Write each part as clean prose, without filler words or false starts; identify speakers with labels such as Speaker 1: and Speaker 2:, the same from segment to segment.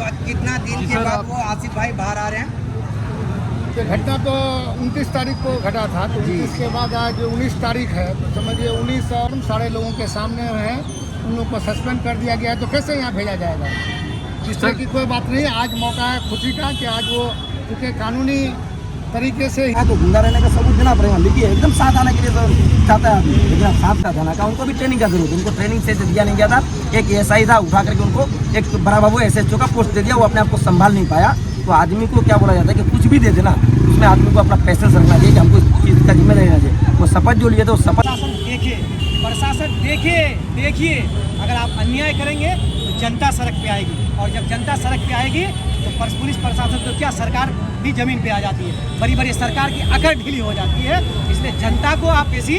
Speaker 1: तो आज कितना दिन के बाद वो आसिफ भाई बाहर आ रहे हैं?
Speaker 2: ये घटना तो 29 तारीख को घटा था, तो 29 के बाद आज 19 तारीख है, तो समझिए 19 और सारे लोगों के सामने हैं, उन लोगों को सस्पेंड कर दिया गया है। तो कैसे यहाँ भेजा जाएगा? इस तरह की कोई बात नहीं है। आज मौका है खुशी का कि आज वो क्योंकि कानूनी तरीके से
Speaker 1: तो जिंदा रहने का सबूत देना पड़ेगा। लिखिए एकदम साथ आने के लिए तो चाहता है आदमी, लेकिन अब साथ का थाना का उनको भी ट्रेनिंग का जरूरत है। उनको ट्रेनिंग से दिया नहीं गया था। एक एसआई था, उठा करके उनको एक बड़ा बाबू एसएचओ का पोस्ट दे दिया, वो अपने आप को संभाल नहीं पाया। तो आदमी को क्या बोला जाता है कि कुछ भी दे देना, उसमें आदमी को अपना पैसेंस रखना चाहिए कि हमको इस चीज़ का जिम्मेदारी रहना चाहिए। वो शपथ जो लिए थे वो शपथ
Speaker 3: प्रशासन देखिए अगर आप अन्याय करेंगे तो जनता सड़क पे आएगी, और जब जनता सड़क पे आएगी तो पुलिस प्रशासन तो क्या, सरकार भी जमीन पे आ जाती है। बड़ी बड़ी सरकार की अकड़ ढीली हो जाती है। इसलिए जनता को आप ऐसी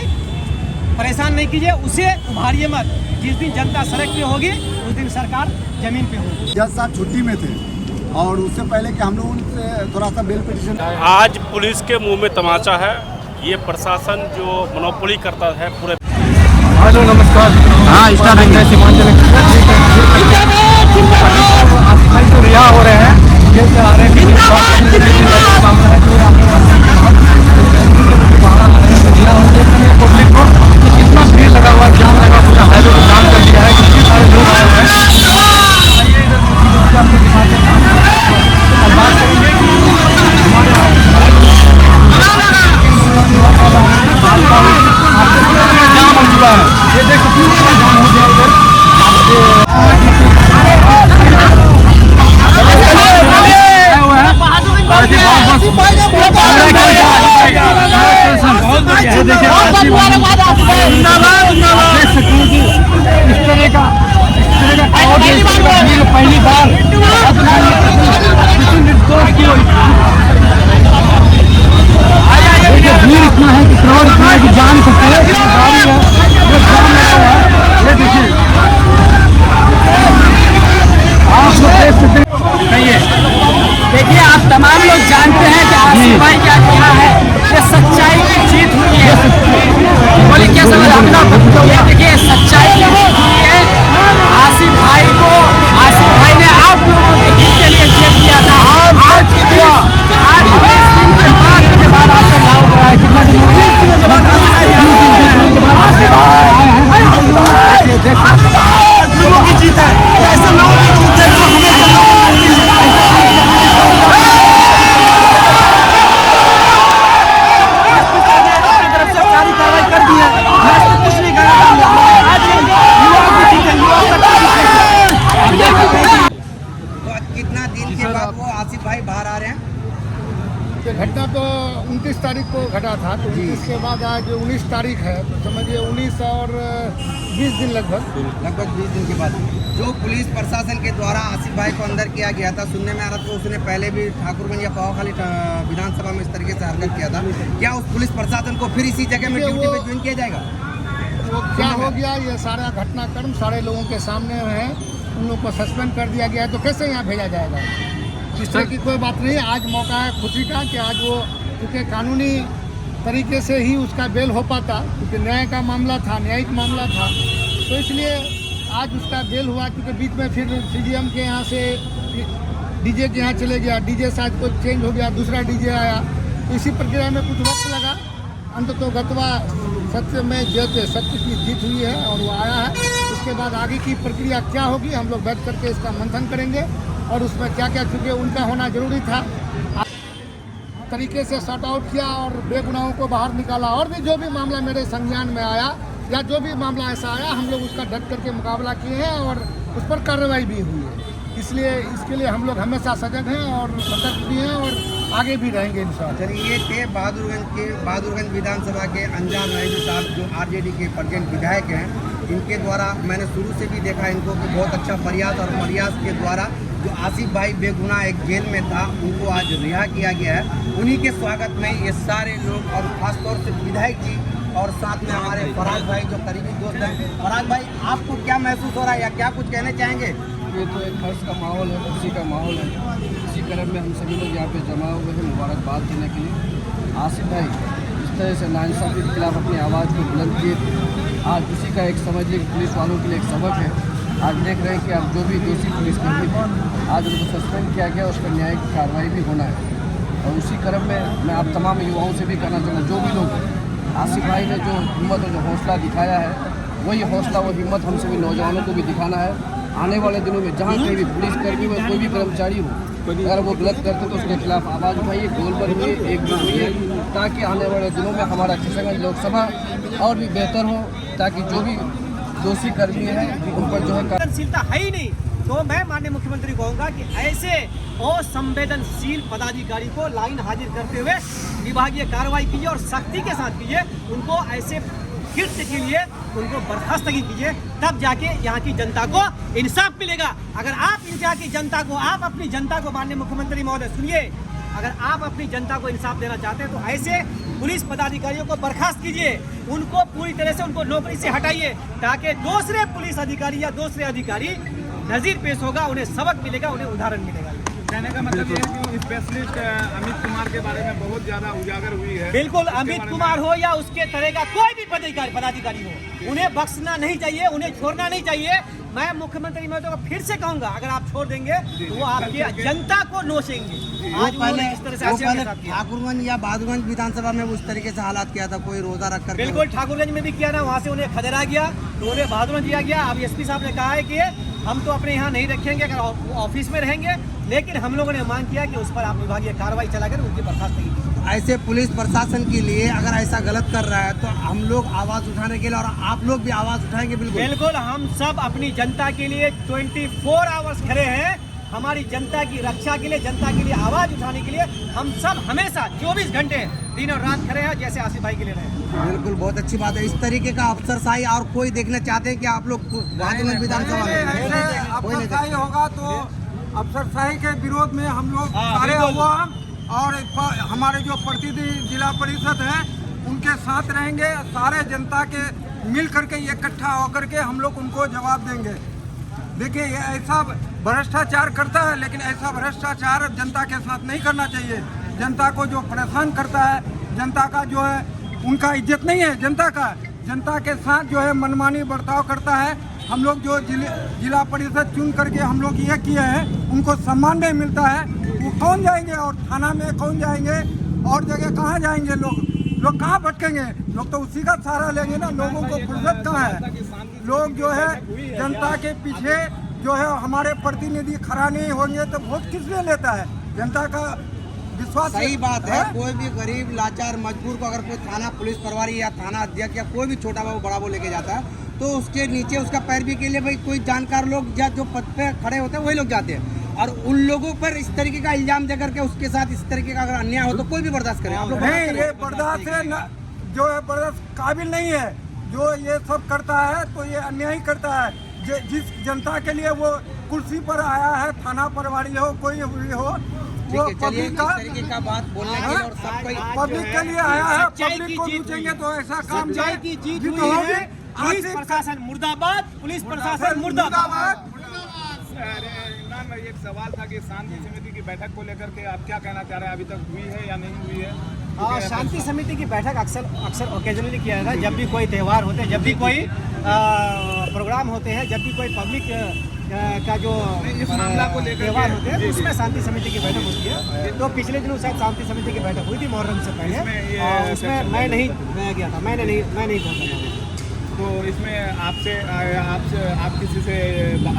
Speaker 3: परेशान नहीं कीजिए, उसे उभारिए मत। जिस दिन जनता सड़क पे होगी उस दिन सरकार जमीन पे होगी।
Speaker 4: जज साहब छुट्टी में थे और उससे पहले कि हम लोग उनसे थोड़ा सा बेल पिटीशन।
Speaker 5: आज पुलिस के मुंह में तमाचा है। ये प्रशासन जो मोनोपोली करता है पूरे।
Speaker 2: हेलो नमस्कार। हाँ, स्टार्ट सीमांचल तो रिहा हो रहे हैं, जेल से आ रहे हैं। पब्लिक को कितना भीड़ लगा हुआ, जाम लगा, पूरा हाईवे को जाम कर दिया है। कितने सारे लोग आए हुए हैं। बात करेंगे जाम हो चुका है। ये देख सकते जाम हो गया इधर। पहली बार भीड़ इतना है कि क्राउड इतना है कि जान सकते हैं। गाड़ी है जो जाम लगा हुआ है, ये देखिए आप लोग देख सकते हैं।
Speaker 3: देखिए आप तमाम लोग जानते हैं कि आसिफ भाई क्या किया है। ये सच्चाई की जीत हुई है। बोलिए क्या समझ आपका? ये देखिए सच्चाई की जीत हुई है। आसिफ भाई ने आप लोगों के हित के लिए जेल किया था। आज के बाद आपका नाम हो रहा है। कितना दिन लोगों की जीत है। ऐसे लोगों की जीत है जो
Speaker 1: कितना दिन के बाद वो आसिफ भाई बाहर आ रहे हैं?
Speaker 2: ये घटना तो 29 तारीख को घटा था, तो 29 के बाद आज 19 तारीख है, तो समझिए 19 और 20 दिन लगभग
Speaker 1: 20 दिन के बाद जो पुलिस प्रशासन के द्वारा आसिफ भाई को अंदर किया गया था। सुनने में आ रहा था उसने पहले भी ठाकुरगंज या पावाखाली विधानसभा में इस तरीके से हरकत किया था। क्या उस पुलिस प्रशासन को फिर इसी जगह में ड्यूटी पे ज्वाइन किया जाएगा?
Speaker 2: वो क्या हो गया, ये सारा घटनाक्रम सारे लोगों के सामने है, उन लोगों को सस्पेंड कर दिया गया है। तो कैसे यहाँ भेजा जाएगा? इस तरह की कोई बात नहीं है। आज मौका है खुशी का कि आज वो क्योंकि कानूनी तरीके से ही उसका बेल हो पाता, क्योंकि न्याय का मामला था, न्यायिक मामला था, तो इसलिए आज उसका बेल हुआ। क्योंकि बीच में फिर सीजीएम के यहाँ से डीजे के यहाँ चले गया, डीजे शायद कुछ चेंज हो गया, दूसरा डीजे आया, तो इसी प्रक्रिया में कुछ वक्त लगा। अंततः गतवा सत्य में जयते, सत्य की जीत हुई है और वो आया है। उसके बाद आगे की प्रक्रिया क्या होगी, हम लोग बैठ करके इसका मंथन करेंगे और उसमें क्या क्या, चूँकि उनका होना जरूरी था, तरीके से सॉर्ट आउट किया और बेगुनाहों को बाहर निकाला। और भी जो भी मामला मेरे संज्ञान में आया या जो भी मामला ऐसा आया, हम लोग उसका डट करके मुकाबला किए हैं और उस पर कार्रवाई भी हुई है। इसलिए इसके लिए हम लोग हमेशा सजग हैं और सतर्क भी हैं और आगे भी रहेंगे इंशाअल्लाह।
Speaker 1: चलिए, ये थे बहादुरगंज विधानसभा के अंजान रायजू साहब, जो आरजेडी के प्रेजेंट विधायक हैं। इनके द्वारा मैंने शुरू से भी देखा इनको कि बहुत अच्छा प्रयास, और प्रयास के द्वारा जो आसिफ भाई बेगुनाह एक जेल में था उनको आज रिहा किया गया है। उन्हीं के स्वागत में ये सारे लोग और ख़ासतौर से विधायक जी और साथ में हमारे फराज भाई जो करीबी दोस्त हैं। फराज भाई, आपको क्या महसूस हो रहा है या क्या कुछ कहना चाहेंगे?
Speaker 6: ये तो एक हर्ष का माहौल है, खुशी का माहौल है। इसी क्रम में हम सभी लोग यहाँ पे जमा हुए हैं मुबारकबाद देने के लिए। आसिफ भाई इस तरह से नाइंसाफ़ी के खिलाफ अपनी आवाज़ को बुलंद किए थे। आज उसी का एक समझिए पुलिस वालों के लिए एक सबक है आज देख रहे हैं कि अब जो भी दोषी पुलिसकर्मी थे आज उनको सस्पेंड किया गया, उस पर न्यायिक कार्रवाई भी होना है। और उसी क्रम में मैं आप तमाम युवाओं से भी कहना चाहूँगा, जो भी लोग आसिफ भाई ने जो हिम्मत और जो हौसला दिखाया है, वही हौसला वो हिम्मत हम सभी नौजवानों को भी दिखाना है। आने वाले दिनों में जहाँ कहीं भी पुलिसकर्मी हो, कोई भी कर्मचारी हो, अगर वो गलत करते तो उसके खिलाफ आवाज़ उठाइए, गोल बनिए, एकजुट हुए, ताकि आने वाले दिनों में हमारा किशनगंज लोकसभा और भी बेहतर हो, ताकि जो भी दोषी कर्मी है उन पर जो है
Speaker 3: संवेदनशीलता है ही नहीं। तो मैं माननीय मुख्यमंत्री को कहूँगा कि ऐसे असंवेदनशील पदाधिकारी को लाइन हाजिर करते हुए विभागीय कार्रवाई कीजिए और सख्ती के साथ कीजिए। उनको ऐसे कृत्य के लिए उनको बर्खास्त कीजिए, तब जाके यहाँ की जनता को इंसाफ मिलेगा। अगर आप यहाँ की जनता को, आप अपनी जनता को, माननीय मुख्यमंत्री महोदय सुनिए, अगर आप अपनी जनता को इंसाफ देना चाहते हैं तो ऐसे पुलिस पदाधिकारियों को बर्खास्त कीजिए, उनको पूरी तरह से उनको नौकरी से हटाइए, ताकि दूसरे पुलिस अधिकारी या दूसरे अधिकारी नजीर पेश होगा, उन्हें सबक मिलेगा, उन्हें उदाहरण मिलेगा।
Speaker 7: कहने का मतलब ये है कि स्पेशलिस्ट अमित कुमार के बारे में बहुत ज्यादा उजागर हुई है।
Speaker 3: बिल्कुल, अमित कुमार हो या उसके तरह का कोई भी पदाधिकारी हो, उन्हें बख्शना नहीं चाहिए, उन्हें छोड़ना नहीं चाहिए। मैं मुख्यमंत्री महोदय को फिर से कहूंगा, अगर आप छोड़ देंगे तो वो आपकी जनता को नोचेंगे। आज
Speaker 1: पहले
Speaker 3: इस तरह से
Speaker 1: ठाकुरगंज या बहादुरगंज विधानसभा में उस तरीके से हालात किया था, कोई रोजा रखकर।
Speaker 3: बिल्कुल, ठाकुरगंज में भी किया ना, वहाँ से उन्हें खदेड़ा गया तो उन्हें बहादुरगंज दिया गया। अब एसपी साहब ने कहा है कि हम तो अपने यहाँ नहीं रखेंगे, अगर ऑफिस में रहेंगे, लेकिन हम लोगों ने मांग किया कि उस पर आप विभागीय कार्रवाई चलाकर उनकी बर्खास्त कीजिए।
Speaker 1: ऐसे पुलिस प्रशासन के लिए अगर ऐसा गलत कर रहा है तो हम लोग आवाज उठाने के लिए, और आप लोग भी आवाज उठाएंगे। बिल्कुल
Speaker 3: बिल्कुल, हम सब अपनी जनता के लिए 24 आवर्स खड़े हैं। हमारी जनता की रक्षा के लिए, जनता के लिए आवाज उठाने के लिए हम सब हमेशा 24 घंटे दिन और रात खड़े हैं, जैसे आसिफ भाई के लिए रहे।
Speaker 1: बिल्कुल, बहुत अच्छी बात है। इस तरीके का अफसरशाही और कोई देखना चाहते हैं कि आप लोग बहादुरगंज विधानसभा में
Speaker 8: अफसरशाही होगा तो अफसरशाही के विरोध में हम लोग सारे अवाम और हमारे जो प्रतिनिधि जिला परिषद है उनके साथ रहेंगे। सारे जनता के मिल करके इकट्ठा होकर के हम लोग उनको जवाब देंगे। देखिए, ये ऐसा भ्रष्टाचार करता है, लेकिन ऐसा भ्रष्टाचार जनता के साथ नहीं करना चाहिए। जनता को जो परेशान करता है, जनता का जो है उनका इज्जत नहीं है, जनता के साथ जो है मनमानी बर्ताव करता है। हम लोग जो जिला परिषद चुन करके हम लोग ये किए हैं, उनको सम्मान नहीं मिलता है। वो कौन जाएंगे और थाना में कौन जाएंगे और जगह कहाँ जाएंगे? लोग कहाँ भटकेंगे? लोग तो उसी का सहारा लेंगे ना। लोगों को फुर्सत कहाँ है? लोग जो है जनता के पीछे जो है हमारे प्रतिनिधि खड़ा नहीं होंगे तो वोट किस लिए लेता है? जनता का विश्वास।
Speaker 1: सही बात है। कोई भी गरीब लाचार मजबूर को अगर कोई थाना पुलिस प्रभारी या थाना अध्यक्ष या कोई भी छोटा बाबू बड़ा वो लेके जाता है तो उसके नीचे उसका पैरवी के लिए भाई कोई जानकार लोग या जो पद पे खड़े होते हैं वही लोग जाते हैं, और उन लोगों पर इस तरीके का इल्जाम देकर के उसके साथ इस तरीके का अगर अन्याय हो तो कोई भी बर्दाश्त करे। आप लोग
Speaker 8: नहीं, ये बर्दाश्त है न, जो है बर्दाश्त काबिल नहीं है। जो ये सब करता है तो ये अन्याय करता है। जिस जनता के लिए वो कुर्सी पर आया है, थाना प्रभारी हो, कोई भी हो, वो पब्लिक का
Speaker 1: तरीके का बात बोलने के लिए और सबको
Speaker 8: पब्लिक के लिए आया है। पब्लिक को पूछेंगे तो ऐसा काम
Speaker 3: सच्चाई की जीत हुई है। पुलिस प्रशासन मुर्दाबाद, पुलिस प्रशासन मुर्दाबाद।
Speaker 7: इमरान भाई, एक सवाल था कि शांति समिति की बैठक को लेकर के आप क्या कहना चाह रहे हैं? अभी तक हुई है या नहीं हुई है?
Speaker 3: शांति समिति की बैठक अक्सर ओकेजनली किया जाता है। जब भी कोई त्यौहार होते हैं, जब भी कोई प्रोग्राम होते हैं, जब भी कोई पब्लिक का जो
Speaker 7: इस मामला को लेकर
Speaker 3: त्यौहार होते हैं तो उसमें शांति समिति की बैठक होती है। तो पिछले दिनों शायद शांति समिति की बैठक हुई थी मुहर्रम से पहले, और उसमें मैं नहीं गया था, मैं नहीं पहुंचा था।
Speaker 7: तो इसमें आप किसी से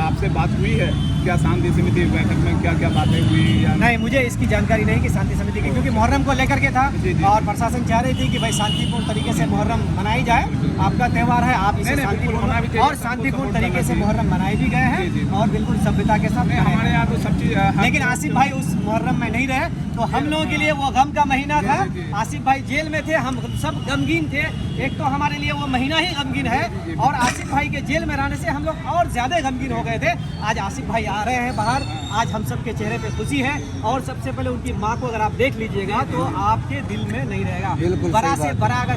Speaker 7: आपसे बात हुई है क्या? शांति समिति बैठक में क्या क्या बातें हुई या
Speaker 3: नहीं? मुझे इसकी जानकारी नहीं कि शांति समिति की, क्योंकि मुहर्रम को लेकर के था और प्रशासन चाह रही थी कि भाई शांतिपूर्ण तरीके से मुहर्रम मनाई जाए। आपका त्यौहार है, आप इसे शांतिपूर्ण और शांतिपूर्ण तरीके से मुहर्रम मनाए भी गए हैं और बिल्कुल सभ्यता के साथ।
Speaker 7: हमारे यहाँ तो सब चीज़,
Speaker 3: लेकिन आसिफ भाई उस मुहर्रम में नहीं रहे, तो हम लोगों के लिए वो गम का महीना था। आसिफ भाई जेल में थे, हम सब गमगीन थे। एक तो हमारे लिए वो महीना ही गमगीन है, और आसिफ भाई के जेल में रहने से हम लोग और ज्यादा गमगीन हो गए थे। आज आसिफ भाई आ रहे हैं बाहर, आज हम सबके चेहरे पे खुशी है। और सबसे पहले उनकी माँ को अगर आप देख लीजिएगा तो आपके दिल में नहीं रहेगा। बड़ा से बड़ा अगर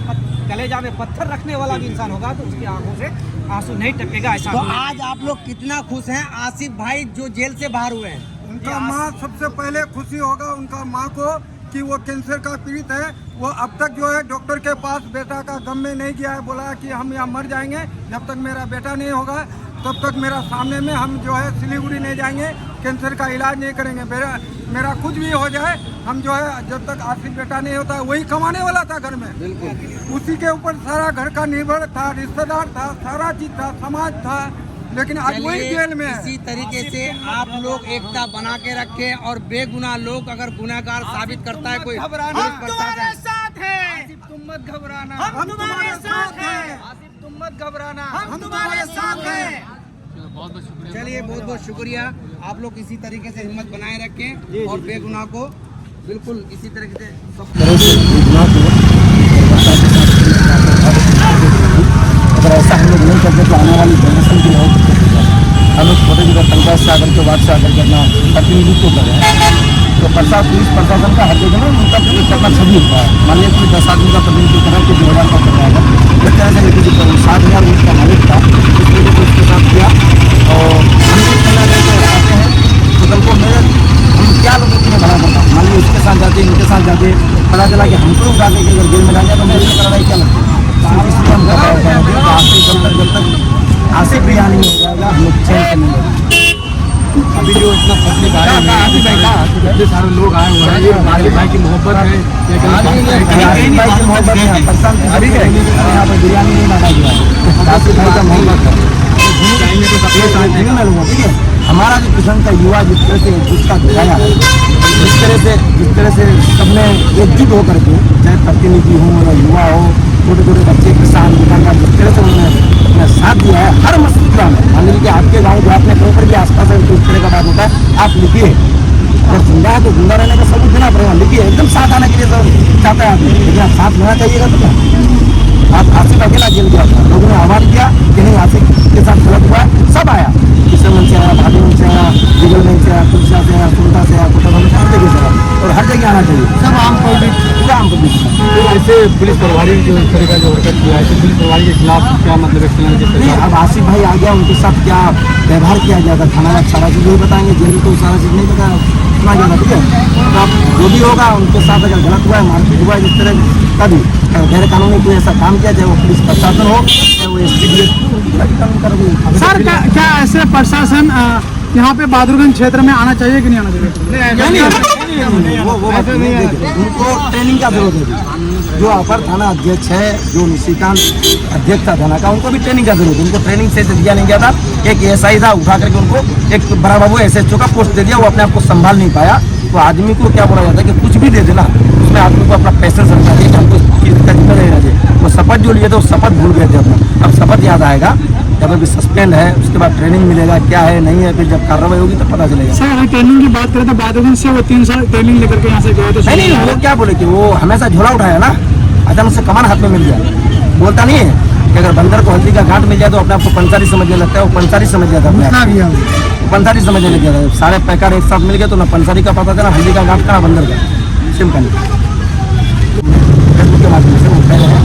Speaker 3: कलेजा में पत्थर रखने वाला भी इंसान होगा तो उसकी आंखों से आंसू नहीं टपकेगा। ऐसा
Speaker 1: तो आज आप लोग कितना खुश हैं आसिफ भाई जो जेल से बाहर हुए हैं?
Speaker 8: उनका माँ सबसे पहले खुशी होगा उनका माँ को कि वो कैंसर का पीड़ित है। वो अब तक जो है डॉक्टर के पास बेटा का गम में नहीं गया है, बोला कि हम यहाँ मर जाएंगे जब तक मेरा बेटा नहीं होगा। तब तक मेरा सामने में हम जो है सिलीगुड़ी नहीं जाएंगे, कैंसर का इलाज नहीं करेंगे। मेरा कुछ भी हो जाए, हम जो है जब तक आसिफ बेटा नहीं होता, वही कमाने वाला था घर में, उसी के ऊपर सारा घर का निर्भर था, रिश्तेदार था, सारा चीज था, समाज था, लेकिन आज वही जेल में है।
Speaker 1: इसी तरीके से आप लोग एकता बना के रखें और बेगुनाह लोग अगर गुनाहगार साबित करता है कोई
Speaker 3: साथ है,
Speaker 1: तुम मत घबराना,
Speaker 3: हम तुम्हारे साथ हैं,
Speaker 1: तुम मत घबराना,
Speaker 3: हम तुम्हारे साथ हैं।
Speaker 1: चलिए बहुत बहुत शुक्रिया। आप लोग इसी तरीके से हिम्मत बनाए रखें और बेगुनाह को बिल्कुल इसी तरीके
Speaker 4: अगर ऐसा हम लोग नहीं करते तो आने वाली जनरेशन की बहुत हम लोग छोटे छोटे पंचायत से आकर के वार्ड से आकर के अपना प्रतिनिधित्व कर रहे हैं। तो पुलिस प्रशासन का हर जगह ना उनका करना छवि होता है। मान लीजिए 10 आदमी का प्रतिनिधित्व कर रहा है, 2000 का कर रहा है, इस तरह से किसी 7,000 उसका मालिक था, इस वजह से उसके साथ किया। और हम लोग कहना चाहते हैं तो कल को मेरे हम क्या लोगों को भला करता, मान लीजिए उसके साथ जाते इनके साथ जाते, पता चला कि हमको उठा के अगर जेल में डाल दिया तो मेरे को लड़ाई क्या लगता है। जब तक आसिफ भी यहाँ नहीं हो जाएगा, हम लोग चैन से नहीं लगेंगे। अभी जो इतना पब्लिक आया इतने सारे लोग आए हुए हैं, ये आसिफ भाई की मोहब्बत है, आसिफ भाई की मोहब्बत है। परेशान अभी यहाँ पर बिरयानी नहीं मांगा गया, आसिफ भाई का मोहब्बत है। ठीक है, हमारा जो किसान का युवा जिस तरह से उसका दिखाया है, जिस तरह से सबने एकजुट होकर के, चाहे प्रतिनिधि हो या युवा हो, छोटे छोटे बच्चे, किसान, दुकानदार, जिस तरह से उन्होंने साथ दिया है हर मसला में। मान लीजिए आपके गाँव जो आपने ऊपर के आसपास है, तो इस तरह का बात होता है, आप लिखिए। अगर जिंदा है तो जिंदा रहने का सबूत देना पड़ेगा, लिखिए। एकदम साथ आने के लिए सब चाहता है आदमी, लेकिन आप साथ लेना चाहिएगा तो क्या। आप आसिफ अकेला जेल गया था, लोगों ने आवाज किया कि नहीं आसिफ के साथ गलत हुआ है, सब आया, किशनगंज से आया, भागलपुर से आया, जुगलगंज से आया, तुलसा से आया, सुल्ता से आया, कुतुबगंज से, हर जगह से आया, और हर जगह आना चाहिए। सब आम पब्लिक, पूरा आम पब्लिक। तो ऐसे पुलिस प्रभारी जो इस तरह का जो हरकत किया है, तो पुलिस प्रभारी के खिलाफ क्या मतलब एक्शन है? अब आसिफ भाई आ गया, उनके साथ क्या व्यवहार किया गया था थाना का सारा चीज़ नहीं बताएंगे, जेल में तो सारा चीज़ नहीं बताया सुना गया था। ठीक है, तो अब जो भी होगा उनके साथ अगर गलत हुआ है, मारपीट हुआ है, जिस तरह कभी गैर कानूनी कोई ऐसा काम किया, चाहे वो पुलिस प्रशासन हो, चाहे वो SPDF।
Speaker 2: सर क्या ऐसे प्रशासन यहाँ पे बहादुरगंज क्षेत्र में आना चाहिए कि नहीं आना चाहिए?
Speaker 4: वो बात नहीं है, उनको ट्रेनिंग का जरूरत है। जो अपर थाना अध्यक्ष है, जो निशिकांत अध्यक्ष था थाना का, उनको भी ट्रेनिंग का जरूरत है। उनको ट्रेनिंग से दिया नहीं गया था। एक SI था, उठा करके उनको एक बड़ा बाबू SHO का पोस्ट दे दिया, वो अपने आप को संभाल नहीं पाया। तो आदमी को क्या बोला जाता है कि कुछ भी दे देना, उसमें आदमी को अपना पैसेंस रखना चाहिए कि हमको इसका जिम्मा रहना चाहिए। वो शपथ जो लिए थे, वो शपथ भूल गए थे अपना। अब शपथ याद आएगा जब अभी सस्पेंड है, उसके बाद ट्रेनिंग मिलेगा, क्या है नहीं है, फिर जब कार्रवाई होगी तो पता चलेगा।
Speaker 2: सर अगर ट्रेनिंग की बात करें तो बहादुरगंज से वो 3 साल ट्रेनिंग लेकर के यहाँ से गए तो
Speaker 4: नहीं, वो क्या बोले कि वो हमेशा झोला उठाया ना, अचानक से कमान हाथ में मिल गया। बोलता नहीं है कि अगर बंदर को हल्दी का गांठ मिल जाए तो अपने आपको पंसारी समझने लगता है, वो पंसारी समझ जाता है, पंसारी समझने लग जाता है। सारे पैकार एक साथ मिल गए तो ना पंसारी का पता था, ना हल्दी का गांठ का, बंदर का। सिंपल के माध्यम से वो कह रहे हैं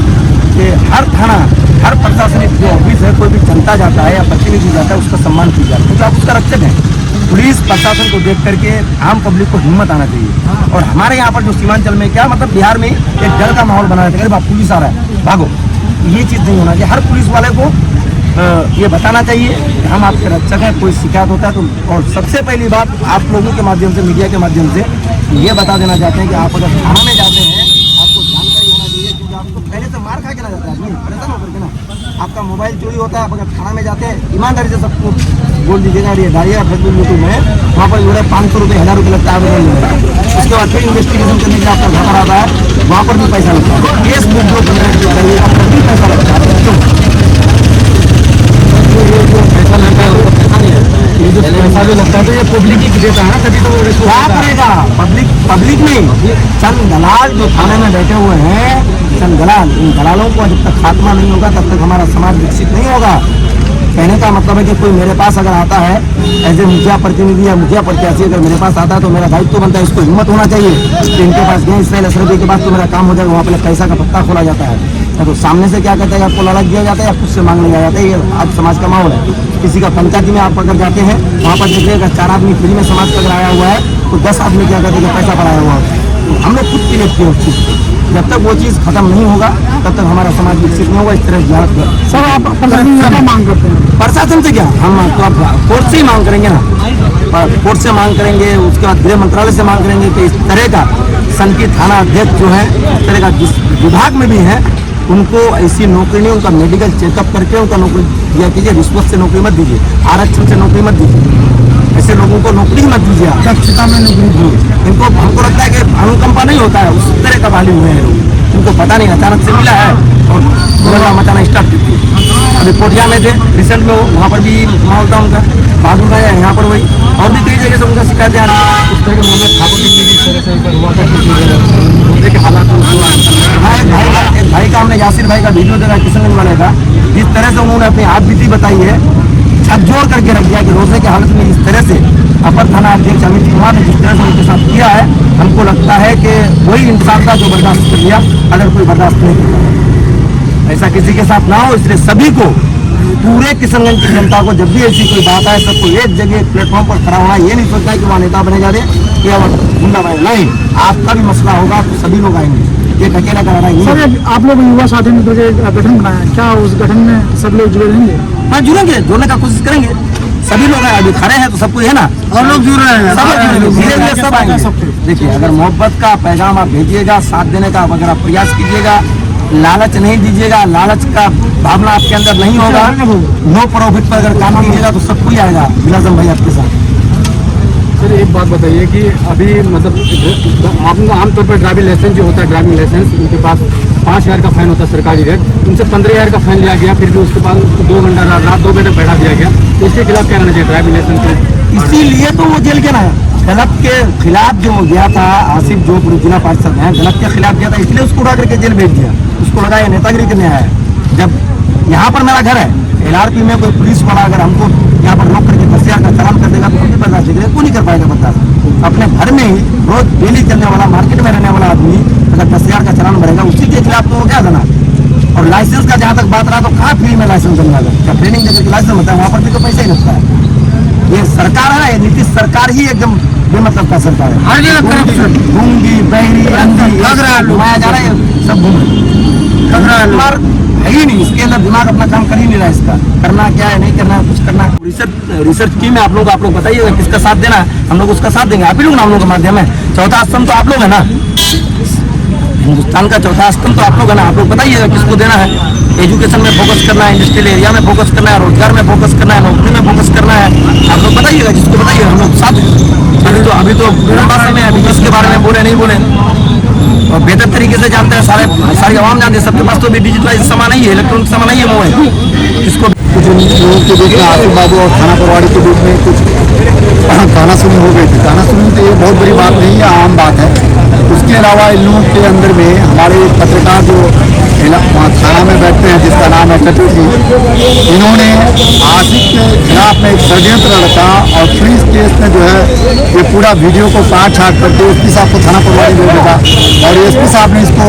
Speaker 4: कि हर थाना, हर प्रशासनिक जो ऑफिस है, कोई भी जनता जाता है या प्रतिनिधि जाता है, उसका सम्मान किया जाता है, क्योंकि आप उसका रक्षक हैं। पुलिस प्रशासन को देख करके आम पब्लिक को हिम्मत आना चाहिए। और हमारे यहाँ पर जो सीमांचल में क्या मतलब बिहार में एक डर का माहौल बना रहता है, पुलिस आ रहा है भागो, ये चीज़ नहीं होना चाहिए। हर पुलिस वाले को ये बताना चाहिए कि हम आपके रक्षक हैं, कोई शिकायत होता है तो। और सबसे पहली बात आप लोगों के माध्यम से, मीडिया के माध्यम से ये बता देना चाहते हैं कि आप अगर थाना में जाते हैं, आपको जानकारी होना चाहिए, क्योंकि आपको पहले से मार खा के ना जाता है आदमी, परेशान होकर के ना। आपका मोबाइल चोरी होता है, आप अगर थाना में जाते हैं, ईमानदारी से सबको बोल दीजिएगा, ये डालिए फेसबुक यूट्यूब में, वहाँ पर जो है 500 रुपये 1000 रुपये लगता है आवेदन। उसके बाद फिर इन्वेस्टिगेशन करने के लिए आपका घर आता है, वहाँ पर भी पैसा लगता है। केस बुक जो चाहिए आपका भी पैसा लगता है। पैसा लगता है, ये जो पैसा भी लगता है तो ये पब्लिक ही देता है ना, तभी तो वो क्या करेगा। पब्लिक नहीं, चंद दलाल जो थाने में बैठे हुए हैं, चंद दलाल, इन दलालों को जब तक खात्मा नहीं होगा तब तक हमारा समाज विकसित नहीं होगा। कहने का मतलब है कि कोई मेरे पास अगर आता है एज ए मुखिया प्रतिनिधि या मुखिया प्रत्याशी, अगर मेरे पास आता है तो मेरा दायित्व बनता है, इसको हिम्मत होना चाहिए कि इनके पास गए इसराइल असरबी के पास तो मेरा काम हो जाएगा। वहाँ पर पैसा का पत्ता खोला जाता है, तो सामने से क्या कहते हैं, आपको लालच दिया जाता है या खुद से मांग लिया जाता है। ये आज समाज का माहौल है। किसी का पंचायती में आप अगर जाते हैं, वहाँ पर देखिएगा 4 आदमी फ्री में समाज का अगर आया हुआ है तो 10 आदमी क्या कहते हैं पैसा बढ़ाया हुआ है। हम लोग खुद क्रिएट किए उस चीज़ को। जब तक वो चीज़ खत्म नहीं होगा तब तक हमारा समाज विकसित नहीं होगा। इस तरह की
Speaker 2: सर आप क्या मांग करते हैं?
Speaker 4: प्रशासन से क्या, हम तो अब कोर्ट से ही मांग करेंगे ना, कोर्ट से मांग करेंगे, उसके बाद गृह मंत्रालय से मांग करेंगे कि इस तरह का संकी थाना अध्यक्ष जो है, इस तरह का जिस विभाग में भी है उनको ऐसी नौकरी नहीं, उनका मेडिकल चेकअप करके उनका नौकरी दिया कीजिए। रिश्वत से नौकरी मत दीजिए, आरक्षण से नौकरी मत दीजिए, ऐसे लोगों को नौकरी मत दीजिए, दक्षता में नौकरी दीजिए। इनको हमको लगता है कि अनुकंपा नहीं होता है, उस तरह का वाली हुए हैं लोग, इनको पता नहीं, अचानक से मिला है और मुरगा मचाना स्टार्ट करती है। अभी कोटिया में थे रिसेंट में, वहाँ पर भी माहौल था उनका, बहादुर का है यहाँ पर वही, और भी कई जगह से उनका शिकायत आ रही है। उस तरह के मोहम्मद ठाकुर की भी इस तरह से एक बार हुआ था कि हालात एक भाई का हमने यासिर भाई का वीडियो देखा किशनगंज वाले का, जिस तरह से उन्होंने अपनी हाथ बीती बताई है, झकझोर करके रख दिया कि रोजे की हालत में इस तरह से अपर थाना अध्यक्ष अमित कुमार ने जिस तरह से उनके साथ किया है, हमको लगता है कि वही इंसान था जो बर्दाश्त कर लिया, अगर कोई बर्दाश्त नहीं करता। ऐसा किसी के साथ ना हो, इसलिए सभी को, पूरे किशनगंज की जनता को जब भी ऐसी कोई बात आए, सबको एक जगह एक प्लेटफॉर्म पर खड़ा होना, ये नहीं सोचता है कि वहाँ नेता बने जा रहे या गुंडा बने, नहीं, आपका भी मसला होगा तो सभी लोग आएंगे, ये अकेला कराना ही।
Speaker 2: सर आप लोग युवा साथी मिलकर के गठन बनाया, क्या उस गठन में सब लोग जुड़े रहेंगे?
Speaker 4: हाँ जुड़ेंगे, जोड़ने का कोशिश करेंगे, सभी लोग हैं, अभी खड़े हैं तो सब कोई है ना, और लोग जुड़ रहे हैं, सब धीरे धीरे सब आएंगे। देखिए, अगर मोहब्बत का पैगाम आप भेजिएगा, साथ देने का अगर आप प्रयास कीजिएगा, लालच नहीं दीजिएगा, लालच का भावना आपके अंदर नहीं होगा, नो प्रॉफिट पर अगर काम कीजिएगा तो सब कोई आएगा। बिलाजम भाई आपके साथ।
Speaker 9: सर एक बात बताइए कि अभी मतलब आपको आमतौर पर ड्राइविंग लाइसेंस जो होता है, ड्राइविंग लाइसेंस उनके पास 5,000 का फाइन होता है सरकारी रेट, उनसे 15,000 का फाइन लिया गया, फिर भी उसके बाद 2 घंटा रात 2 घंटे बैठा दिया गया, तो इसके खिलाफ क्या रहना चाहिए ड्राइविंग लाइसेंस के?
Speaker 4: इसीलिए तो वो जेल गया ना, गलत के खिलाफ जो गया था, आसिफ जो जिला पार्षद है, गलत के खिलाफ गया था, इसलिए उसको उठा करके जेल भेज दिया, उसको लगा ये नेतागिरी करने आया है। जब यहाँ पर मेरा घर है, LRP में कोई पुलिस वाला अगर हमको यहाँ पर रोक करके 10,000 का चालान कर देगा तो हम भी बर्दाश्त करेंगे, क्यों नहीं कर पाएगा बर्दाश्त? अपने घर में ही रोज डेली चलने वाला, मार्केट में रहने वाला आदमी अगर 10,000 का चालान भरेगा, उसी के खिलाफ तो वो क्या देना। और लाइसेंस का जहाँ तक बात रहा, तो कहाँ फ्री में लाइसेंस बनवाएगा? क्या ट्रेनिंग देकर के लाइसेंस होता है? वहाँ पर भी तो पैसा ही लगता है। ये सरकार है, नीतीश सरकार ही एकदम बेमतलब का सरकार है। हर जगह गूंगी, बहरी, अंधी घुमाया जा रहा है, सब घूम रहे है ही नहीं, इसके अंदर दिमाग अपना काम कर ही नहीं रहा। इसका करना क्या है, नहीं करना है, कुछ करना है। रिसर्च टीम है आप लोग बताइएगा किसका साथ देना है, हम लोग उसका साथ देंगे। आप ही लोग ना हम लोग का माध्यम है, चौथा स्तंभ तो आप लोग है ना, हिंदुस्तान का चौथा स्तंभ तो आप लोग है ना, आप लोग बताइएगा किसको देना है। एजुकेशन में फोकस करना है, इंडस्ट्रियल एरिया में फोकस करना है, रोजगार में फोकस करना है, नौकरी में फोकस करना है, आप लोग बताइएगा, जिसको बताइएगा, हम लोग साथ हैं। अभी तो लंबा समय है, अभी इसके बारे में बोले नहीं बोले और बेहतर तरीके से जानते हैं, सारी आवाम जानते हैं, सबके पास तो भी डिजिटलाइज सामान नहीं है, इलेक्ट्रॉनिक सामान नहीं है मोबाइल। जिसको
Speaker 2: कुछ लोगों के बीच में आसिफ बाबू और थाना प्रभारी के बीच में कुछ तानासुनी हो गई थी। तानासुनी तो ये बहुत बड़ी बात नहीं है, आम बात है। उसके अलावा इन लोगों के अंदर में हमारे पत्रकार जो थाना में बैठते हैं, जिसका नाम है चतुर्थी, इन्होंने आसिफ के खिलाफ में एक षड्यंत्र रचा और पुलिस केस में जो है ये पूरा वीडियो को काट छाट करके एसपी साहब को थाना प्रभारी दे देगा और एसपी साहब ने इसको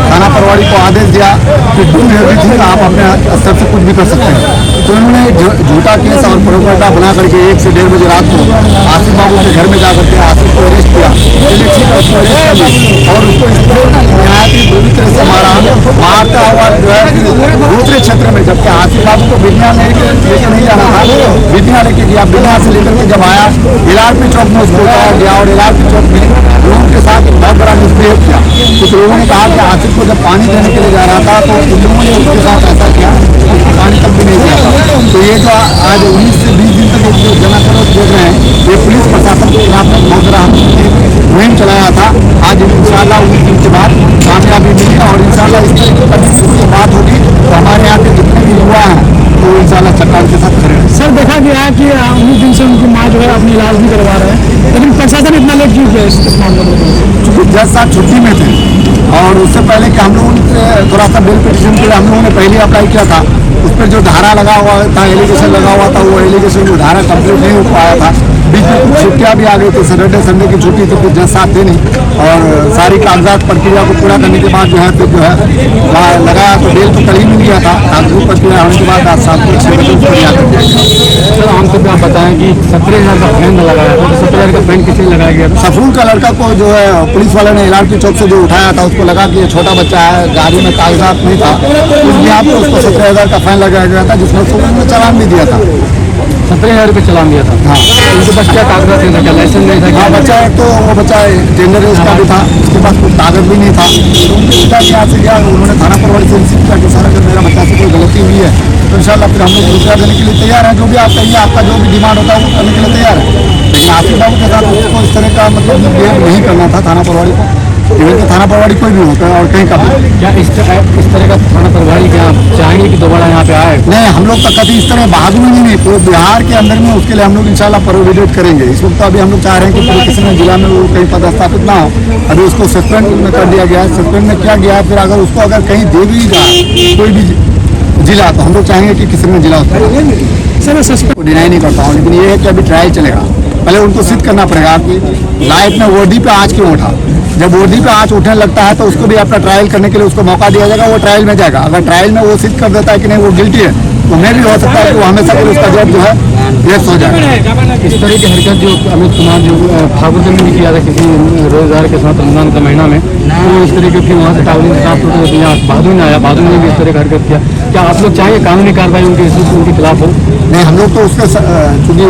Speaker 2: थाना प्रभारी को आदेश दिया कि डू एवरीथिंग, आप अपने स्तर से कुछ भी कर सकते हैं। तो इन्होंने झूठा केस और प्रोपेगेंडा बना करके 1 से 1:30 बजे रात को आसिफ बाबू के घर में जा करके आसिफ को अरेस्ट किया, और उसको न्यायाधीश बुरी तरह से मारता हुआ जो है दूसरे क्षेत्र में, जबकि आसिफ बाबू को बिनिया लेके नहीं जाना था, बिनिया लेके गया, बिनिया से लेकर के जब आया LRP चौक में उसको उठाया गया और LRP चौक में लोगों के साथ बहुत बड़ा मिसबिहेव किया। कुछ लोगों ने कहा कि आसिफ को जब पानी देने के लिए जा रहा था तो उन लोगों ने उसके साथ ऐसा किया, उसको पानी तक भी नहीं दिया था। तो ये जो आज 19 से 20 दिन तक जो जनाक्रोश देख रहे हैं, ये पुलिस प्रशासन के खिलाफ में बहुत बड़ा मुहिम चलाया था। आज इंशाल्लाह 19 दिन के बाद कामयाबी मिली और इंशाल्लाह इस तरीके की बात होगी तो हमारे यहाँ के जितने भी युवा हैं तो इंशाल्लाह सरकार के साथ खड़े हैं। सर देखा गया है कि 19 दिन से उनकी माँ जो है अपनी इलाज भी करवा रहे हैं, लेकिन प्रशासन इतना लेट क्यों किया इस मामले में? चूँकि जज साहब छुट्टी में थे और उससे पहले कि हम लोगों ने थोड़ा सा बिल पिटीशन के लिए हम लोगों ने पहले अप्लाई किया था, उस पर जो धारा लगा हुआ था, एलिगेशन लगा हुआ था, वो एलिगेशन जो धारा कंप्लीट नहीं हो पाया था। बीच में कुछ छुट्टियाँ भी आ गई थी, सैटरडे संडे की छुट्टी तो कुछ जज साहब थे नहीं और सारी कागजात प्रक्रिया को पूरा करने के बाद जो है फिर जो है लगाया तो बेल तो कल ही मिल गया था। कागजात प्रक्रिया होने के बाद आज 7 से 6 बजे
Speaker 9: सर आमतौर पर आप बताएं कि 17,000 का फाइन लगाया था, तो 17,000 का फाइन किस लिए लगाया गया था?
Speaker 4: सफरूल का लड़का को जो है पुलिस वाले ने एलआरटी चौक से जो उठाया था उसको लगा कि ये छोटा बच्चा है, गाड़ी में कागजात नहीं था, इसलिए आपको उसको 17,000 का फाइन लगाया गया था, जिसमें उसने चालान भी दिया था।
Speaker 9: 17,000 रुपये चालान दिया था।
Speaker 4: हाँ,
Speaker 9: उनके पास क्या कागजात नहीं था, क्या लाइसेंस नहीं था?
Speaker 4: हाँ, बच्चा है तो वो बच्चा टेंडर रेस का भी था, उसके पास कोई कागज भी नहीं था। तो उनके पिता के यहाँ से गया, उन्होंने थाना प्रभारी से रिसीव किया कि सर अगर मेरा बच्चा से कोई गलती हुई है तो इंशाल्लाह फिर हम लोग रुपया देने के लिए तैयार हैं, जो भी आप कहिए, आपका जो भी डिमांड होता है वो करने के लिए तैयार है। लेकिन आसिफ बाबू के साथ उसको इस तरह का मतलब बिहेव नहीं करना था थाना प्रभारी को। इवन तो थाना प्रभारी कोई भी होता है और कहीं का भी।
Speaker 9: क्या इस तरह का थाना प्रभारी क्या आप चाहेंगे कि दोबारा यहाँ पे आए?
Speaker 4: नहीं, हम लोग तो कभी इस तरह बहादुरी नहीं, तो बिहार के अंदर में उसके लिए हम लोग इंशाल्लाह प्रोविडेट करेंगे। इस वक्त तो अभी हम लोग चाह रहे हैं कि पूरे किसी जिला में वो कहीं पदस्थापित ना हो। अभी उसको सस्पेंड में कर दिया गया है, सस्पेंड में किया गया है। फिर अगर उसको अगर कहीं दे भी जाए कोई भी जिला, तो हम लोग चाहेंगे कि किसी में जिला सर सस्पेंड को डिनाई नहीं करता हूँ, लेकिन ये है कि अभी ट्रायल चलेगा। पहले उनको सिद्ध करना पड़ेगा कि लाइफ में वर्दी पे आँच क्यों उठा। जब वर्दी पे आँच उठने लगता है तो उसको भी अपना ट्रायल करने के लिए उसको मौका दिया जाएगा, वो ट्रायल में जाएगा। अगर ट्रायल में वो सिद्ध कर देता है कि नहीं वो गिल्टी है, तो मैं भी हो सकता है कि वो हमेशा के लिए उसका जॉब जो है वेस्ट हो जाएगा।
Speaker 9: इस तरह की हरकत जो अमित कुमार जो ठाकुर ने भी किया था किसी रोजगार के साथ रमजान का महीना में, तो इस तरह की फिर वहाँ से टावलिंग के साथ यहाँ बहादुर ने आया, बहादुर ने भी इस तरह की हरकत किया। क्या आप लोग चाहेंगे कानूनी कार्रवाई उनके खिलाफ हो?
Speaker 4: नहीं, हम लोग तो उसके चूँकि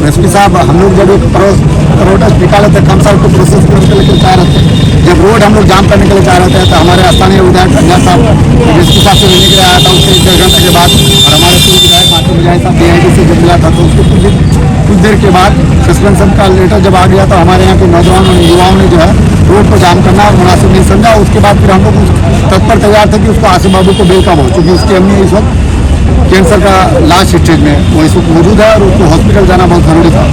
Speaker 4: एसपी साहब हम लोग जब एक प्रोटेस्ट निकाले थे, हम साहब को प्रोसेस करने के लिए चाह रहे थे। जब रोड हम लोग जाम करने के लिए चाह रहे थे तो हमारे स्थानीय विधायक रंजा साहब एसपी साहब से मिलने के लिए आया था। उसके 1 घंटे के बाद और हमारे पूर्व विधायक मातू विजय साहब DIG से जब मिला था तो उसके कुछ देर के बाद सस्पेंशन का लेटर जब आ गया तो हमारे यहाँ के नौजवान और युवाओं ने जो है रोड पर जाम करना और मुनासिब नहीं समझा। उसके बाद फिर हम लोग तत्पर तैयार थे कि उसको आसिफ बाबू को बेल का हो, क्योंकि उसकी अम्मी इस वक्त कैंसर का लास्ट स्टेज में वो इस वक्त मौजूद है और उसको हॉस्पिटल जाना बहुत ज़रूरी था।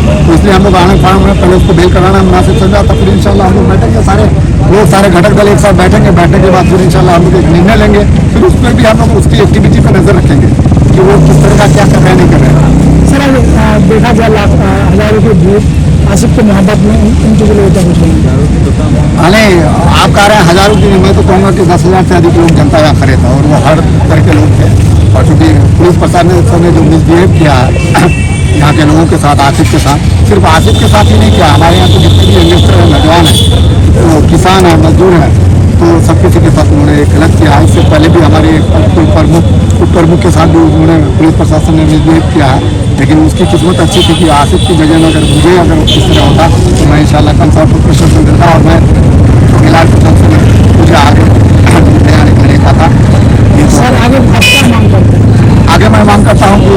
Speaker 4: तो इसलिए हम लोग आने फार्म में पहले उसको बेल कराना मुनासिब समझा था। फिर इंशाल्लाह हम लोग बैठेंगे, सारे लोग सारे घटक दल एक साथ बैठेंगे, बैठने के बाद फिर इंशाल्लाह हम लोग एक निर्णय लेंगे। फिर उस पर भी हम लोग उसकी एक्टिविटी पर नजर रखेंगे कि वो किस तरह का क्या कर रहे हैं नहीं कर रहे हैं।
Speaker 10: सर देखा गया हज़ारों के भीड़ आसिफ की मोहब्बत में उनके लिए क्या कुछ
Speaker 4: नहीं, आप कह रहे हैं हज़ारों की, मैं तो कहूँगा कि 10,000 से अधिक लोग जनता यहाँ खड़े थे और वो हर तरह के लोग थे। और चूँकि पुलिस प्रशासन ने जो मिसबिहेव किया है यहाँ के लोगों के साथ, आसिफ के साथ, सिर्फ आसिफ के साथ ही नहीं किया, हमारे यहाँ तो जितने भी यंगस्टर हैं, नौजवान हैं, तो किसान हैं, मजदूर हैं, तो सब किसी के साथ उन्होंने गलत किया। इससे पहले भी हमारे उप प्रमुख के साथ भी उन्होंने पुलिस प्रशासन ने मिसबिहेव किया है। लेकिन उसकी किस्मत अच्छी थी कि आसिफ की जगह में अगर मुझे अगर इस तरह होता तो मैं इंशाल्लाह कंसर्ट को प्रशासन देता और मैं इलाज के तरफ से मुझे आगे बयान करने का था।
Speaker 10: सर आगे क्या मांग करते हैं?
Speaker 4: आगे मैं मांग करता हूँ कि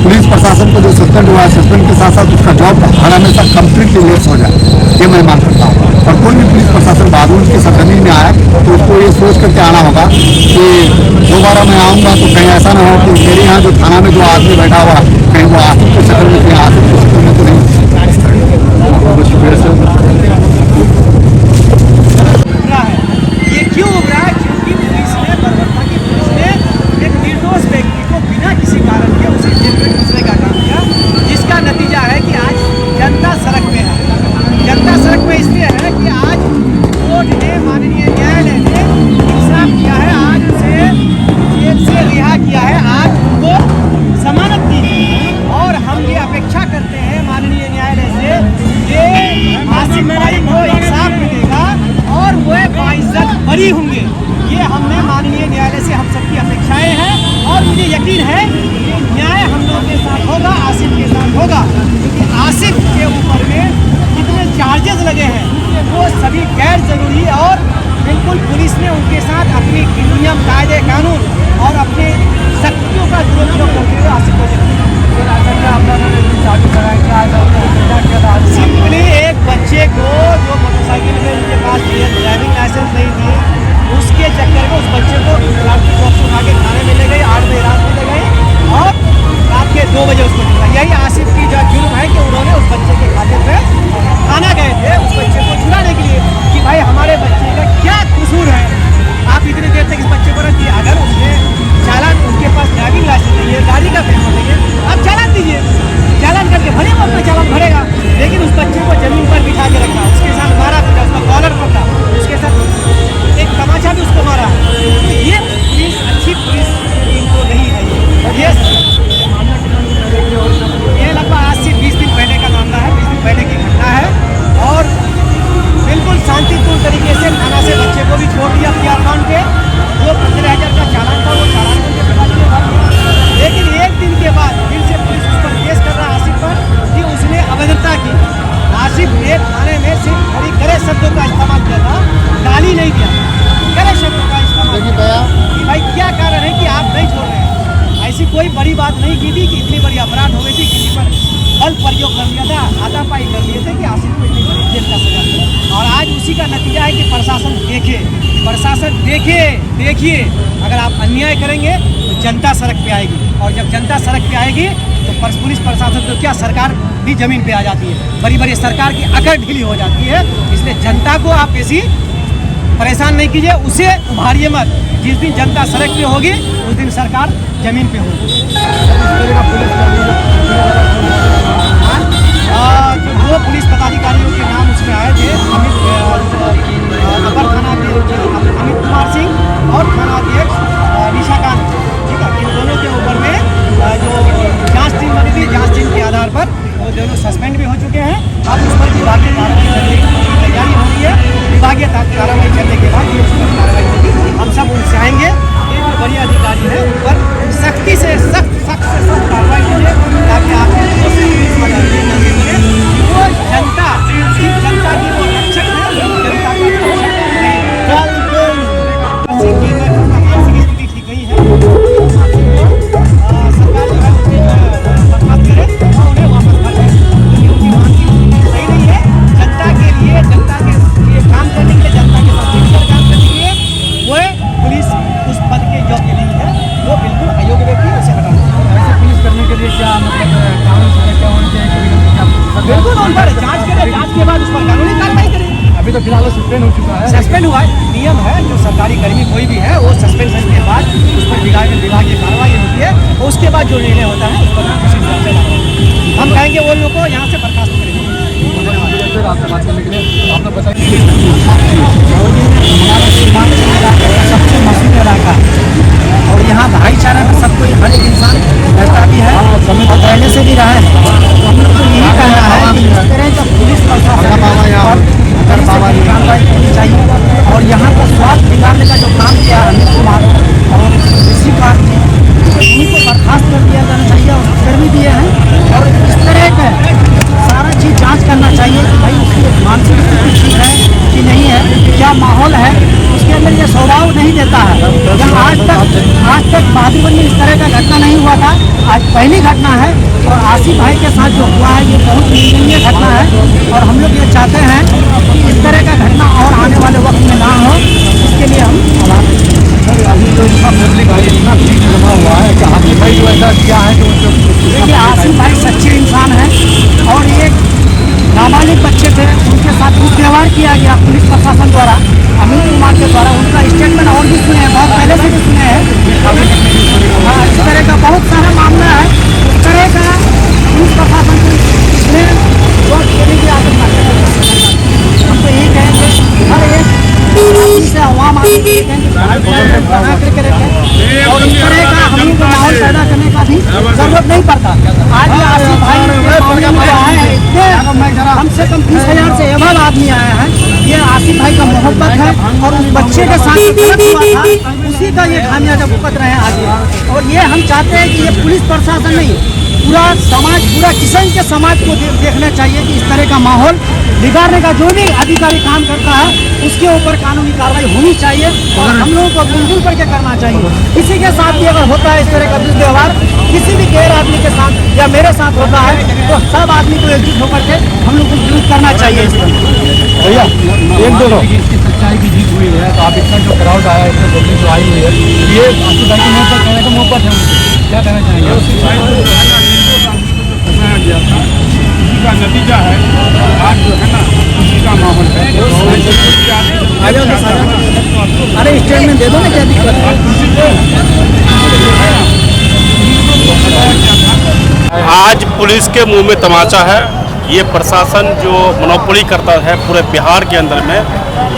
Speaker 4: पुलिस प्रशासन को जो सस्पेंड हुआ है, सस्पेंड के साथ साथ उसका जॉब हर हमेशा कम्प्लीटली लेस हो जाए, ये मैं मांग करता हूँ। और कोई भी पुलिस प्रशासन बहादुर की सरजमी में आए तो उसको ये सोच करके आना होगा कि दोबारा मैं आऊँगा तो कहीं ऐसा ना हो कि मेरे यहाँ जो थाना में जो आदमी बैठा हुआ कहीं वो आसिफ के शक्ल में, कहीं आसिफ के शक्ल में तो नहीं।
Speaker 3: ये क्यों उभरा है? क्योंकि पुलिस ने, बरबट्टा की पुलिस ने एक निर्दोष व्यक्ति को बिना किसी कारण के उसे जेल में घुसने का काम किया, जिसका नतीजा है कि आज जनता सड़क में है। जनता सड़क में इसलिए है कि आज कोर्ट ने, माननीय न्यायालय ने इंसाफ किया है, आज उसे जेल से रिहा किया है, आज उनको जमानत दी है। और हम ये अपेक्षा करते हैं माननीय न्यायालय से कि आसिफ भाई को इंसाफ मिलेगा और वह बाइज्जत बरी होंगे। ये हमने माननीय न्यायालय से हम सबकी अपेक्षाएं हैं और मुझे यकीन है कि न्याय हम लोगों के साथ होगा, आसिफ के साथ होगा, क्योंकि आसिफ के ऊपर में जितने चार्जेस लगे हैं वो सभी गैर जरूरी और बिल्कुल पुलिस ने उनके साथ अपनी नियम, कायदे, कानून और अपने शक्तियों का दुरुपयोग करते हुए आसिफ को सिंपली एक बच्चे को जो मोटरसाइकिल में उनके पास ड्राइविंग लाइसेंस नहीं थी, उसके चक्कर में उस बच्चे को ट्रैफिक चौक से उठा के थाने में ले गए, 8 बजे रात में ले गए और रात के 2 बजे उसको निकला। यही आसिफ की जो जुर्म है कि उन्होंने उस बच्चे के खाते पे थाना गए थे उस बच्चे को छुड़ाने के लिए कि भाई हमारे बच्चे का क्या कसूर है, आप इतनी देर तक इस बच्चे को रख दिए। अगर उसने में सिर्फ बड़ी कड़े शब्दों का इस्तेमाल किया था, गाली नहीं दिया, कड़े शब्दों का इस्तेमाल किया कि भाई क्या कारण है कि आप नहीं छोड़ रहे हैं। ऐसी कोई बड़ी बात नहीं की थी कि इतनी बड़ी अपराध हो गई थी, किसी पर बल प्रयोग कर लिया था, हाथापाई कर लिए थे कि आसिफ को इतनी बड़ी जेल का सजा मिला। और आज उसी का नतीजा है कि प्रशासन देखिए अगर आप अन्याय करेंगे तो जनता सड़क पे आएगी, और जब जनता सड़क पे आएगी तो पुलिस प्रशासन तो क्या सरकार भी जमीन पे आ जाती है, बड़ी बड़ी सरकार की अकड़ ढीली हो जाती है। इसलिए जनता को आप ऐसी परेशान नहीं कीजिए, उसे उभारिए मत। जिस दिन जनता सड़क पे होगी उस दिन सरकार जमीन पे होगी। जो पुलिस पदाधिकारियों के नाम उसमें आए थे, अपर थानाध्यक्ष अमित कुमार सिंह और थानाध्यक्ष निशाकांत, ठीक है, इन दोनों के ऊपर में जो जांच टीम बनी थी, जांच टीम के आधार पर वो दोनों सस्पेंड भी हो चुके हैं। अब उस पर विभागीय कार्रवाई चलने की तैयारी हो रही है। विभागीय कार्रवाई चलने के बाद ये उस पर कार्रवाई होगी। हम सब उनसे आएंगे, ये जो बड़ी अधिकारी है उन पर सख्ती से सख्त कार्रवाई कीजिए, ताकि आप वो जनता की वो रक्षक है, जनता का मानसिक स्थिति ठीक नहीं है, सरकार जो है उनकी बर्खास्त करे और उन्हें वापस कर दे। उनकी मानसिक स्थिति सही नहीं है। जनता के लिए काम करने के लिए, जनता के साथ मिलकर काम करने के लिए वो पुलिस उस पद के योग्य नहीं है, वो बिल्कुल अयोग्य व्यक्ति है, उसे हटाना चाहिए।
Speaker 9: ऐसे पुलिस करने के लिए क्या मतलब कानून से क्या होना चाहिए?
Speaker 3: बिल्कुल उन पर जांच करें, जांच के बाद उस पर कानूनी कार्रवाई करें।
Speaker 9: अभी तो फिलहाल सस्पेंड हो चुका है।
Speaker 3: सस्पेंड हुआ है, नियम है, जो सरकारी कर्मी कोई भी है वो सस्पेंशन के बाद उस पर विभागीय कार्रवाई होती है, और उसके बाद जो निर्णय होता है उस पर हम कहेंगे वो लोग को यहाँ से बर्खास्त करेंगे।
Speaker 9: सर आपसे बात करने के लिए आपने बताया
Speaker 10: सबसे मशहूर इलाका और यहाँ भाईचारा में सब कोई हर एक इंसान रहता भी है और पहले से भी रहा है। तो हम लोग को यही कहना है कि इस तरह का पुलिस प्रशासन कार्रवाई करनी चाहिए। और यहाँ का स्वास्थ्य बिगाड़ने का जो काम किया अमित कुमार और ऋषिकांत जी, उन्हीं को बर्खास्त कर दिया जाना चाहिए और कर भी दिए हैं। और इस तरह का सारा चीज़ जांच करना चाहिए कि भाई उसकी मानसिक स्थिति ठीक है कि नहीं है, क्या माहौल है, उसके अंदर ये स्वभाव नहीं देता है। जहाँ आज तक बहादुरगंज में इस तरह का घटना नहीं हुआ था, आज पहली घटना है। और आसिफ भाई के साथ जो हुआ है ये बहुत निंदनीय घटना है, और हम लोग ये चाहते हैं कि इस तरह का घटना और आने वाले वक्त में ना हो, इसके लिए हम आभार देते हैं।
Speaker 9: अभी तो इतना पब्लिक इतना भीड़ जमा हुआ है कि आसिफ भाई जो ऐसा क्या है कि
Speaker 10: देखिए आसिफ भाई सच्चे इंसान हैं और एक नाबालिग बच्चे थे, उनके साथ दुर्व्यवहार किया गया पुलिस प्रशासन द्वारा, अमित कुमार के द्वारा। उनका स्टेटमेंट और भी सुने हैं, बहुत पहले से भी सुने हैं। हाँ, इस तरह का बहुत सारा मामला है। इस तरह का पुलिस प्रशासन को इसमें वोट देने की आदत ना करें। हम तो यही कहेंगे हर एक से आवाम आदमी बना करके रखें, और इस तरह का हम लोग को माहौल पैदा करने का भी जरूरत नहीं पड़ता। आज ये आसिफ भाई आए हैं, इतने हमसे कम 30,000 से एवं आदमी आए हैं। ये आसिफ भाई का मोहब्बत है और उस बच्चे के साथ जो गलत हुआ था उसी का ये खामियाजा भुगत रहे हैं आगे। और ये हम चाहते हैं कि ये पुलिस प्रशासन नहीं, पूरा समाज, पूरा किसान के समाज को देखना चाहिए कि इस तरह का माहौल बिगाड़ने का जो भी अधिकारी काम करता है उसके ऊपर कानूनी कार्रवाई होनी चाहिए और हम लोगों को मिलजुल करके करना चाहिए। किसी के साथ भी अगर होता है इस तरह का दुर्व्यवहार, किसी भी गैर आदमी के साथ या मेरे साथ होता है, तो सब आदमी को एकजुट होकर के हम लोग को विरोध करना चाहिए। इस पर
Speaker 9: भैया एक दो इसकी सच्चाई की जीत हुई है, तो आप इतना जो क्राउड आया, इतना पब्लिक जो आई हुई है, ये आसिफ भाई के मुँह पर कहने का मौका है, क्या कहना चाहेंगे?
Speaker 7: इसी का नतीजा है आज जो है ना, इसी का माहौल है।
Speaker 10: अरे स्टेटमेंट दे दो ना, क्या दिक्कत है?
Speaker 5: आज पुलिस के मुंह में तमाचा है। ये प्रशासन जो मोनोपोली करता है पूरे बिहार के अंदर में,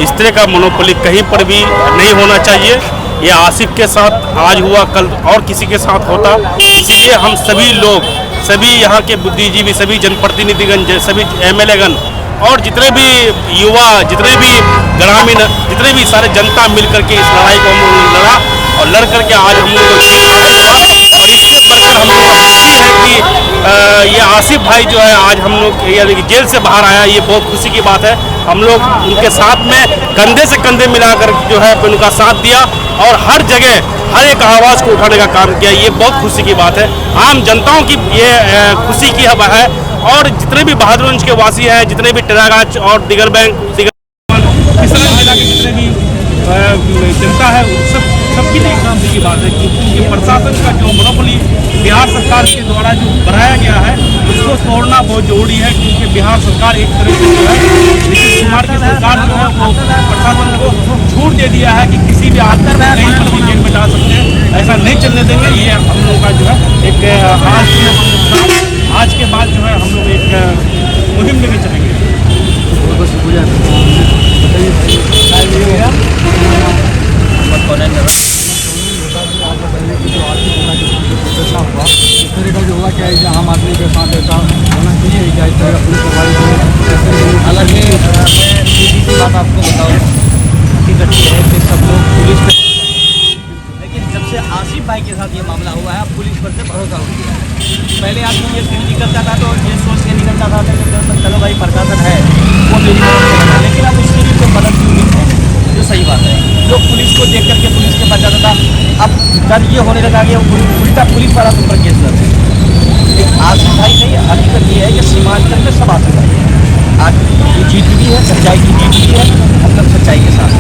Speaker 5: इस तरह का मोनोपोली कहीं पर भी नहीं होना चाहिए। ये आसिफ के साथ आज हुआ, कल और किसी के साथ होता। इसलिए हम सभी लोग, सभी यहाँ के बुद्धिजीवी, सभी जनप्रतिनिधिगण, सभी MLA-गण और जितने भी युवा, जितने भी ग्रामीण, जितने भी सारे जनता मिल करके इस लड़ाई को हम लोगों ने लड़ा और लड़ करके आज हम लोग और इससे बढ़कर हम लोग को खुशी है कि ये आसिफ भाई जो है आज हम लोग यानी कि जेल से बाहर आया, ये बहुत खुशी की बात है। हम लोग उनके साथ में कंधे से कंधे मिलाकर जो है उनका साथ दिया और हर जगह हर एक आवाज़ को उठाने का काम किया। ये बहुत खुशी की बात है। आम जनताओं की ये खुशी की हवा है और जितने भी बहादुरगंज के वासी हैं, जितने भी टेरागाछ और दिगर बैंक किसान जिला के जितने भी जनता है, सबके लिए काम की बात है कि ये प्रशासन का जो मोनोपोली बिहार सरकार के द्वारा जो बढ़ाया गया है उसको तोड़ना बहुत जरूरी है, क्योंकि बिहार सरकार एक तरह से जो है नीतीश कुमार की सरकार जो है वो प्रशासन को छूट दे दिया है कि किसी भी आदमी नहीं फर्जी जेल में डाल सकते हैं। ऐसा नहीं चलने देंगे। ये हम लोगों का जो है एक आज के बाद जो है हम लोग एक मुहिम लेके चलेंगे।
Speaker 9: इस तरह का जो हुआ क्या है, आम आदमी के साथ ऐसा होना चाहिए क्या? इस तरह पुलिस कार्रवाई
Speaker 6: हालांकि मैं सीधी बात आपको बताऊँ, हकीकत ये है कि सब लोग पुलिस पे, लेकिन जब से आसिफ भाई के साथ ये मामला हुआ है पुलिस पर से भरोसा उठ गया है। पहले आदमी ये फिर निकलता था तो ये सोच के निकलता था कि चलो भाई प्रशासन है वो मेरी मदद करेगा, लेकिन अब उसकी भी कोई मदद की उम्मीद है, जो सही बात है। लोग पुलिस को देख करके पुलिस के पास जाता था, अब डर ये होने लगा कि उल्टा पुलिस वाला तुम पर केस करते हैं। एक आसिफ भाई नहीं, हकीकत ये है कि सीमांचल में सब आसिफ भाई है। आज ये जीत भी है, सच्चाई की जीत भी है, हम लोग सच्चाई के साथ।